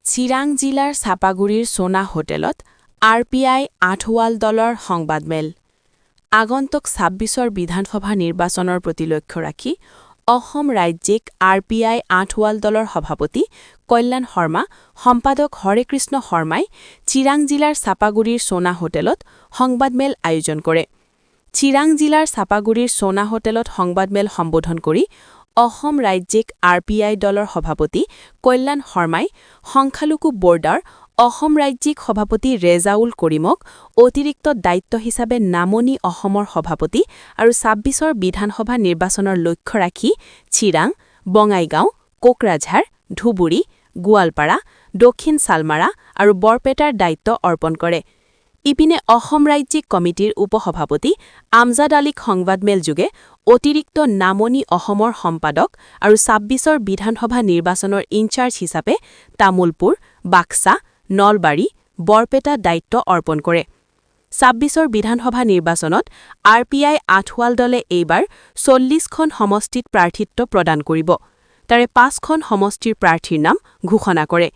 চিৰাং জিলাৰ চাপাগুৰিৰ সোনা হোটেলত RPI আঠৱাল দলৰ সংবাদমেল। আগন্তুক ২৬ৰ বিধানসভা নিৰ্বাচনৰ প্ৰতি লক্ষ্য ৰাখি অসম ৰাজ্যিক RPI আঠৱাল দলৰ সভাপতি কল্যাণ শৰ্মা, সম্পাদক হৰেকৃষ্ণ শৰ্মাই চিৰাং জিলাৰ চাপাগুৰিৰ সোনা হোটেলত সংবাদমেল আয়োজন কৰে। চিৰাং জিলাৰ চাপাগুৰিৰ সোনা হোটেলত সংবাদমেল সম্বোধন কৰি অসম ৰাজ্যিক RPI দলৰ সভাপতি কল্যাণ শৰ্মাই সংখ্যালঘু বৰ্ডাৰ অসম ৰাজ্যিক সভাপতি ৰেজাউল কৰিমক অতিৰিক্ত দায়িত্ব হিচাপে নামনি অসমৰ সভাপতি আৰু ২৬ৰ বিধানসভা নিৰ্বাচনৰ লক্ষ্য ৰাখি চিৰাং, বঙাইগাঁও, কোকৰাঝাৰ, ধুবুৰী, গোৱালপাৰা, দক্ষিণ চালমাৰা আৰু বৰপেটাৰ দায়িত্ব অৰ্পণ কৰে। ইপিনে অসম ৰাজ্যিক কমিটিৰ উপসভাপতি আমজাদ আলীক সংবাদমেলযোগে অতিৰিক্ত নামনি অসমৰ সম্পাদক আৰু ২৬ৰ বিধানসভা নিৰ্বাচনৰ ইনচাৰ্জ হিচাপে তামুলপুৰ, বাক্সা, নলবাৰী, বৰপেটা দায়িত্ব অৰ্পণ কৰে। ২৬ৰ বিধানসভা নিৰ্বাচনত RPI আঠৱাল দলে এইবাৰ ৪০খন সমষ্টিত প্ৰাৰ্থিত্ব প্ৰদান কৰিব। তাৰে ৫খন সমষ্টিৰ প্ৰাৰ্থীৰ নাম ঘোষণা কৰে।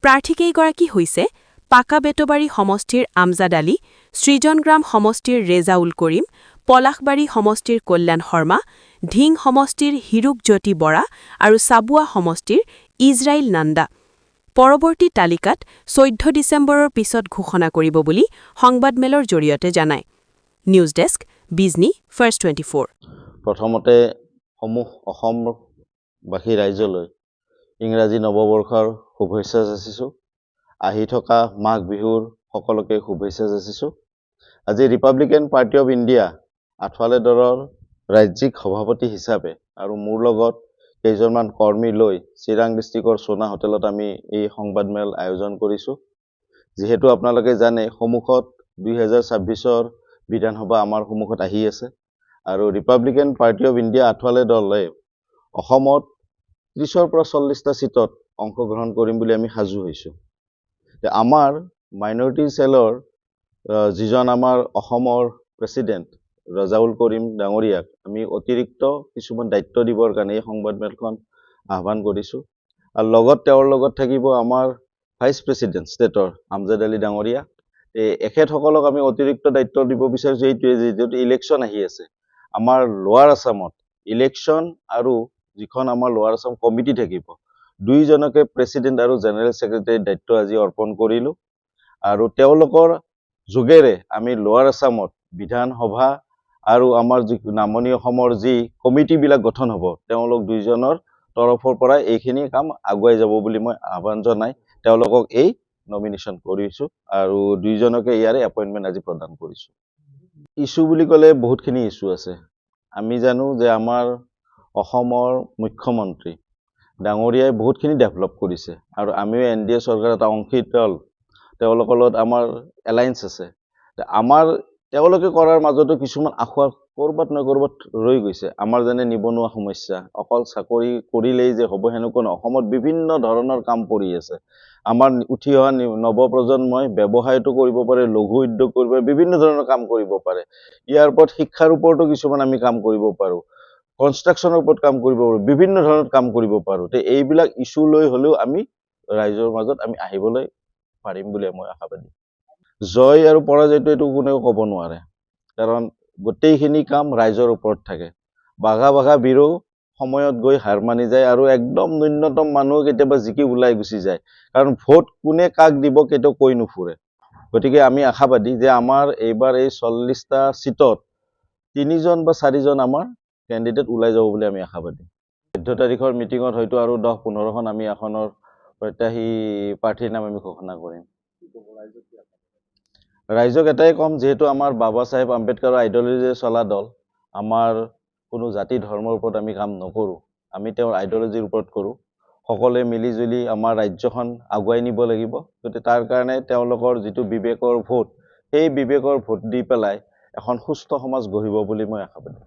প্ৰাৰ্থীকেইগৰাকী হৈছে পাকাবেতবাৰী সমষ্টিৰ আমজাদ আলী, সৃজনগ্ৰাম সমষ্টিৰ ৰেজাউল কৰিম, পলাশবাৰী সমষ্টিৰ কল্যাণ শৰ্মা, ঢিং সমষ্টিৰ হিৰুকজ্যোতি বৰা আৰু চাবুৱা সমষ্টিৰ ইজৰাইল নান্দা। পৰৱৰ্তী তালিকাত ১৪ ডিচেম্বৰৰ পিছত ঘোষণা কৰিব বুলি সংবাদমেলৰ জৰিয়তে জনায়। News desk, Bijni first 24। প্ৰথমতে সমূহ অসমবাসী ৰাইজলৈ ইংৰাজী নৱবৰ্ষৰ শুভেচ্ছা যাচিছোঁ। আহি থকা মাঘ বিহুৰ সকলোকে শুভেচ্ছা যাচিছোঁ। আজি Republican party of India Athawale দলৰ ৰাজ্যিক সভাপতি হিচাপে আৰু মোৰ লগত কেইজনমান কৰ্মী লৈ চিৰাং ডিষ্ট্ৰিক্টৰ সোনা হোটেলত আমি এই সংবাদমেল আয়োজন কৰিছোঁ। যিহেতু আপোনালোকে জানে সন্মুখত ২০২৬ৰ বিধানসভা আমাৰ সন্মুখত আহি আছে আৰু Republican party of India Athawale দলে অসমত ৩০ৰ পৰা ৪০টা চিটত অংশগ্ৰহণ কৰিম বুলি আমি সাজু হৈছোঁ। আমাৰ মাইনৰিটি চেলৰ যিজন আমাৰ অসমৰ প্ৰেচিডেণ্ট ৰেজাউল কৰিম ডাঙৰীয়াক আমি অতিৰিক্ত কিছুমান দায়িত্ব দিবৰ কাৰণে এই সংবাদমেলখন আহ্বান কৰিছোঁ। আৰু তেওঁৰ লগত থাকিব আমাৰ ভাইচ প্ৰেচিডেণ্ট ষ্টেটৰ আমজাদ আলী ডাঙৰীয়া। এখেতসকলক আমি অতিৰিক্ত দায়িত্ব দিব বিচাৰিছোঁ এইটোৱে, যিহেতু ইলেকশ্যন আহি আছে। আমাৰ লোৱাৰ আছামত ইলেকশ্যন আৰু যিখন আমাৰ লোৱাৰ আছাম কমিটি থাকিব, দুইজনকে প্ৰেচিডেণ্ট আৰু জেনেৰেল ছেক্ৰেটাৰীৰ দায়িত্ব আজি অৰ্পণ কৰিলোঁ। আৰু তেওঁলোকৰ যোগেৰে আমি লোৱাৰ আছামত বিধানসভা আৰু আমাৰ যি নামনি অসমৰ যি কমিটিবিলাক গঠন হ'ব, তেওঁলোক দুইজনৰ তৰফৰ পৰা এইখিনি কাম আগুৱাই যাব বুলি মই আহ্বান জনাই তেওঁলোকক এই নমিনেশ্যন কৰিছোঁ আৰু দুইজনকে ইয়াৰে এপইণ্টমেণ্ট আজি প্ৰদান কৰিছোঁ। ইছ্যু বুলি ক'লে বহুতখিনি ইছ্যু আছে। আমি জানো যে আমাৰ অসমৰ মুখ্যমন্ত্ৰী ডাঙৰীয়াই বহুতখিনি ডেভেলপ কৰিছে আৰু আমিও NDA চৰকাৰ এটা অংশীত তেওঁলোকৰ লগত আমাৰ এলায়েন্স আছে। তেওঁলোকে কৰাৰ মাজতো কিছুমান আশা ক'ৰবাত নহয় ক'ৰবাত ৰৈ গৈছে। আমাৰ যেনে নিবনুৱা সমস্যা, অকল চাকৰি কৰিলেই যে হ'ব সেনেকুৱা নহয়। অসমত বিভিন্ন ধৰণৰ কাম কৰি আছে। আমাৰ উঠি অহা নৱপ্ৰজন্মই ব্যৱসায়টো কৰিব পাৰে, লঘু উদ্যোগ কৰিব পাৰে, বিভিন্ন ধৰণৰ কাম কৰিব পাৰে। ইয়াৰ ওপৰত শিক্ষাৰ ওপৰতো কিছুমান আমি কাম কৰিব পাৰোঁ, কনষ্ট্ৰাকশ্যনৰ ওপৰত কাম কৰিব পাৰোঁ, বিভিন্ন ধৰণৰ কাম কৰিব পাৰোঁ। এইবিলাক ইছ্যু লৈ হ'লেও আমি ৰাইজৰ মাজত আমি আহিবলৈ পাৰিম বুলি মই আশাবাদী। জয় আৰু পৰাজয়টো এইটো কোনেও ক'ব নোৱাৰে, কাৰণ গোটেইখিনি কাম ৰাইজৰ ওপৰত থাকে। বাঘা বীৰো সময়ত গৈ হাৰ মানি যায় আৰু একদম ন্যূনতম মানুহ কেতিয়াবা জিকি ওলাই গুচি যায়, কাৰণ ভোট কোনে কাক দিব কেতিয়াও কৈ নুফুৰে। গতিকে আমি আশাবাদী যে আমাৰ এইবাৰ এই ৪০টা চিটত ৩জন বা ৪জন আমাৰ কেণ্ডিডেট ওলাই যাব বুলি আমি আশাবাদী। ১৪ তাৰিখৰ মিটিঙত হয়তো আৰু ১০-১৫খন আমি আসনৰ প্ৰত্যাশী প্ৰাৰ্থীৰ নাম আমি ঘোষণা কৰিম। ৰাইজক এটাই ক'ম, যিহেতু আমাৰ বাবা চাহেব আম্বেদকাৰৰ আইডিঅলজিৰে চলা দল, আমাৰ কোনো জাতি ধৰ্মৰ ওপৰত আমি কাম নকৰোঁ, আমি তেওঁৰ আইডিঅলজিৰ ওপৰত কৰোঁ। সকলোৱে মিলিজুলি আমাৰ ৰাজ্যখন আগুৱাই নিব লাগিব। গতিকে তাৰ কাৰণে তেওঁলোকৰ যিটো বিবেকৰ ভোট, সেই বিবেকৰ ভোট দি পেলাই এখন সুস্থ সমাজ গঢ়িব বুলি মই আশাবাদী।